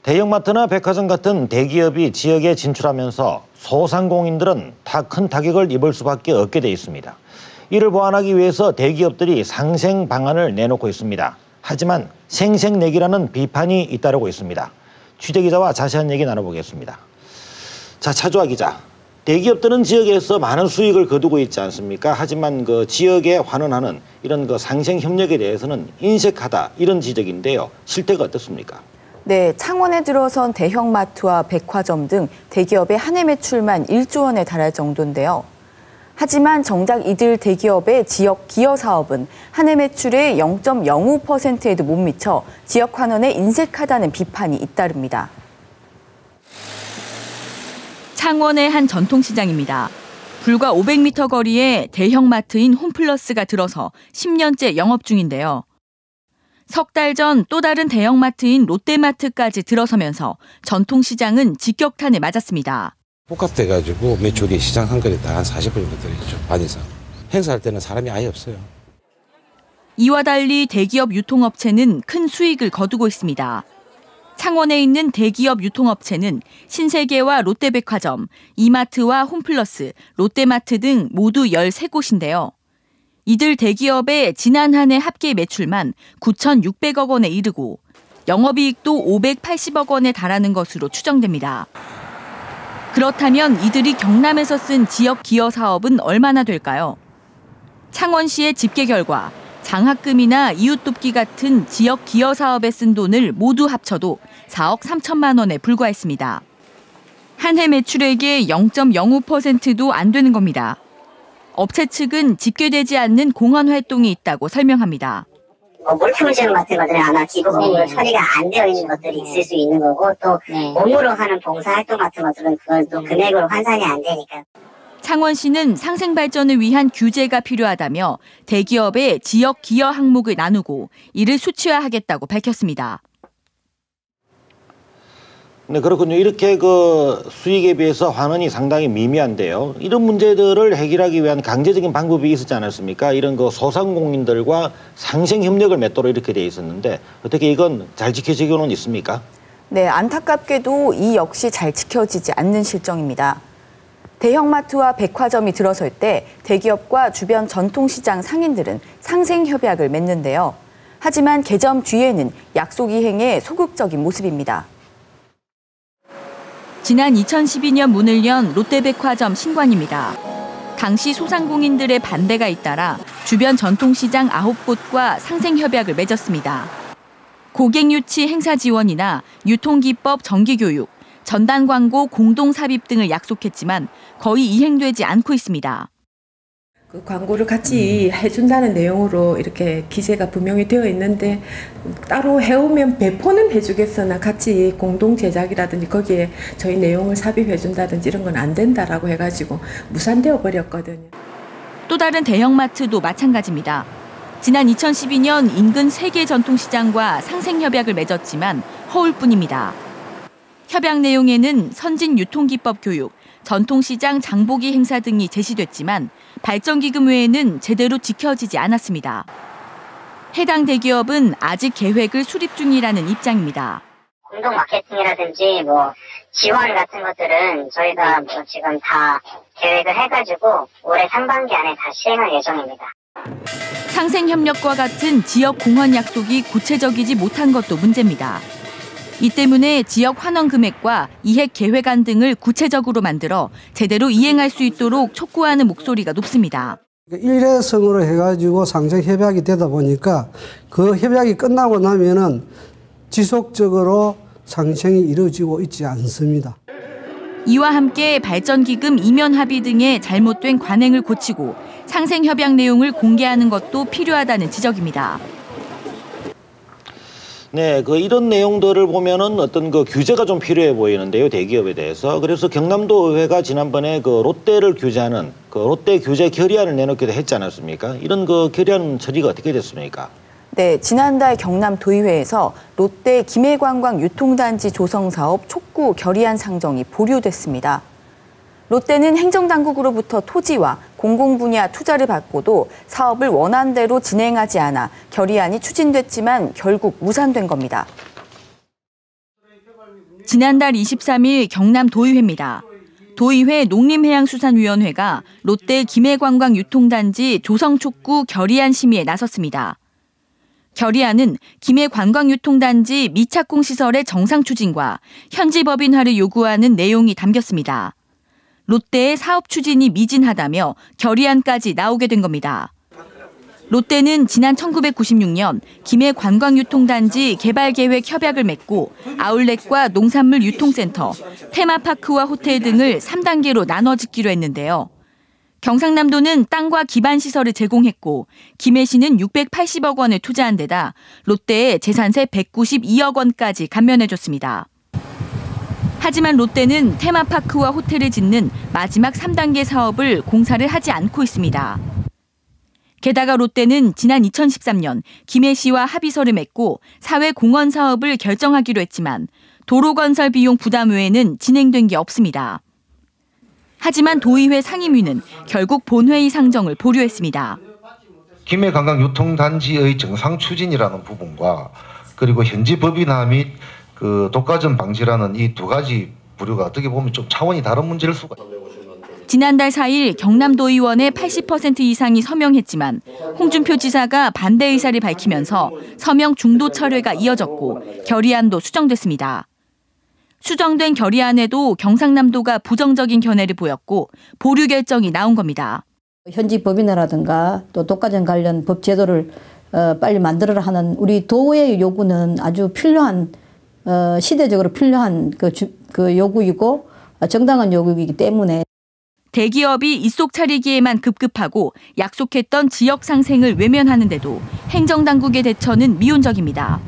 대형마트나 백화점 같은 대기업이 지역에 진출하면서 소상공인들은 큰 타격을 입을 수밖에 없게 돼 있습니다. 이를 보완하기 위해서 대기업들이 상생 방안을 내놓고 있습니다. 하지만 생색내기라는 비판이 잇따르고 있습니다. 취재기자와 자세한 얘기 나눠보겠습니다. 자, 차주아 기자. 대기업들은 지역에서 많은 수익을 거두고 있지 않습니까? 하지만 그 지역에 환원하는 이런 그 상생 협력에 대해서는 인색하다 이런 지적인데요. 실태가 어떻습니까? 네, 창원에 들어선 대형마트와 백화점 등 대기업의 한 해 매출만 1조 원에 달할 정도인데요. 하지만 정작 이들 대기업의 지역 기여 사업은 한 해 매출의 0.05%에도 못 미쳐 지역 환원에 인색하다는 비판이 잇따릅니다. 창원의 한 전통시장입니다. 불과 500m 거리에 대형마트인 홈플러스가 들어서 10년째 영업 중인데요. 석 달 전 또 다른 대형마트인 롯데마트까지 들어서면서 전통시장은 직격탄을 맞았습니다. 복합돼가지고 매출이 시장 한거리 다 한 40% 정도 들어있죠. 반 이상. 행사할 때는 사람이 아예 없어요. 이와 달리 대기업 유통업체는 큰 수익을 거두고 있습니다. 창원에 있는 대기업 유통업체는 신세계와 롯데백화점, 이마트와 홈플러스, 롯데마트 등 모두 13곳인데요. 이들 대기업의 지난 한 해 합계 매출만 9,600억 원에 이르고 영업이익도 580억 원에 달하는 것으로 추정됩니다. 그렇다면 이들이 경남에서 쓴 지역 기여 사업은 얼마나 될까요? 창원시의 집계 결과 장학금이나 이웃돕기 같은 지역 기여 사업에 쓴 돈을 모두 합쳐도 4억 3천만 원에 불과했습니다. 한 해 매출액의 0.05%도 안 되는 겁니다. 업체 측은 집계되지 않는 공헌 활동이 있다고 설명합니다. 물품점 같은 것들은 아마 기부금으로 처리가 안 되어 있는 것들이 있을 수 있는 거고 또 몸으로 하는 봉사활동 같은 것들은 그것도 금액으로 환산이 안 되니까. 창원시는 상생 발전을 위한 규제가 필요하다며 대기업의 지역 기여 항목을 나누고 이를 수치화하겠다고 밝혔습니다. 네, 그렇군요. 이렇게 그 수익에 비해서 환원이 상당히 미미한데요. 이런 문제들을 해결하기 위한 강제적인 방법이 있었지 않았습니까? 이런 그 소상공인들과 상생 협력을 맺도록 이렇게 돼 있었는데 어떻게 이건 잘 지켜지고는 있습니까? 네, 안타깝게도 이 역시 잘 지켜지지 않는 실정입니다. 대형마트와 백화점이 들어설 때 대기업과 주변 전통시장 상인들은 상생협약을 맺는데요. 하지만 개점 뒤에는 약속 이행에 소극적인 모습입니다. 지난 2012년 문을 연 롯데백화점 신관입니다. 당시 소상공인들의 반대가 잇따라 주변 전통시장 9곳과 상생협약을 맺었습니다. 고객유치 행사 지원이나 유통기법 정기교육, 전단광고 공동삽입 등을 약속했지만 거의 이행되지 않고 있습니다. 그 광고를 같이 해준다는 내용으로 이렇게 기재가 분명히 되어 있는데 따로 해오면 배포는 해주겠으나 같이 공동 제작이라든지 거기에 저희 내용을 삽입해준다든지 이런 건 안 된다라고 해가지고 무산되어 버렸거든요. 또 다른 대형마트도 마찬가지입니다. 지난 2012년 인근 3개 전통시장과 상생협약을 맺었지만 허울뿐입니다. 협약 내용에는 선진 유통기법 교육, 전통시장 장보기 행사 등이 제시됐지만 발전기금 외에는 제대로 지켜지지 않았습니다. 해당 대기업은 아직 계획을 수립 중이라는 입장입니다. 공동 마케팅이라든지 지원 같은 것들은 저희가 지금 다 계획을 해가지고 올해 상반기 안에 다 시행할 예정입니다. 상생협력과 같은 지역 공헌 약속이 구체적이지 못한 것도 문제입니다. 이 때문에 지역 환원 금액과 이행 계획안 등을 구체적으로 만들어 제대로 이행할 수 있도록 촉구하는 목소리가 높습니다. 일회성으로 해가지고 상생 협약이 되다 보니까 그 협약이 끝나고 나면은 지속적으로 상생이 이루어지고 있지 않습니다. 이와 함께 발전기금 이면 합의 등의 잘못된 관행을 고치고 상생협약 내용을 공개하는 것도 필요하다는 지적입니다. 네, 이런 내용들을 보면은 어떤 규제가 좀 필요해 보이는데요, 대기업에 대해서. 그래서 경남도 의회가 지난번에 롯데를 규제하는 롯데 규제 결의안을 내놓기도 했지 않았습니까? 이런 결의안 처리가 어떻게 됐습니까? 네, 지난달 경남도의회에서 롯데 김해관광 유통단지 조성 사업 촉구 결의안 상정이 보류됐습니다. 롯데는 행정당국으로부터 토지와 공공 분야 투자를 받고도 사업을 원안대로 진행하지 않아 결의안이 추진됐지만 결국 무산된 겁니다. 지난달 23일 경남 도의회입니다. 도의회 농림해양수산위원회가 롯데 김해관광유통단지 조성촉구 결의안 심의에 나섰습니다. 결의안은 김해관광유통단지 미착공시설의 정상 추진과 현지 법인화를 요구하는 내용이 담겼습니다. 롯데의 사업 추진이 미진하다며 결의안까지 나오게 된 겁니다. 롯데는 지난 1996년 김해관광유통단지 개발계획 협약을 맺고 아울렛과 농산물 유통센터, 테마파크와 호텔 등을 3단계로 나눠 짓기로 했는데요. 경상남도는 땅과 기반 시설을 제공했고 김해시는 680억 원을 투자한 데다 롯데에 재산세 192억 원까지 감면해줬습니다. 하지만 롯데는 테마파크와 호텔을 짓는 마지막 3단계 사업을 공사를 하지 않고 있습니다. 게다가 롯데는 지난 2013년 김해시와 합의서를 맺고 사회공헌 사업을 결정하기로 했지만 도로 건설 비용 부담 외에는 진행된 게 없습니다. 하지만 도의회 상임위는 결국 본회의 상정을 보류했습니다. 김해관광유통단지의 정상 추진이라는 부분과 그리고 현지 법인화 및 독과점 방지라는 이 두 가지 부류가 어떻게 보면 좀 차원이 다른 문제일 수가 있습니다. 지난달 4일 경남도의원의 80% 이상이 서명했지만 홍준표 지사가 반대 의사를 밝히면서 서명 중도 철회가 이어졌고 결의안도 수정됐습니다. 수정된 결의안에도 경상남도가 부정적인 견해를 보였고 보류 결정이 나온 겁니다. 현지 법인화라든가 또 독과점 관련 법 제도를 빨리 만들어라 하는 우리 도의 요구는 아주 필요한 시대적으로 필요한 그 요구이고 정당한 요구이기 때문에 대기업이 입속 차리기에만 급급하고 약속했던 지역 상생을 외면하는데도 행정당국의 대처는 미온적입니다.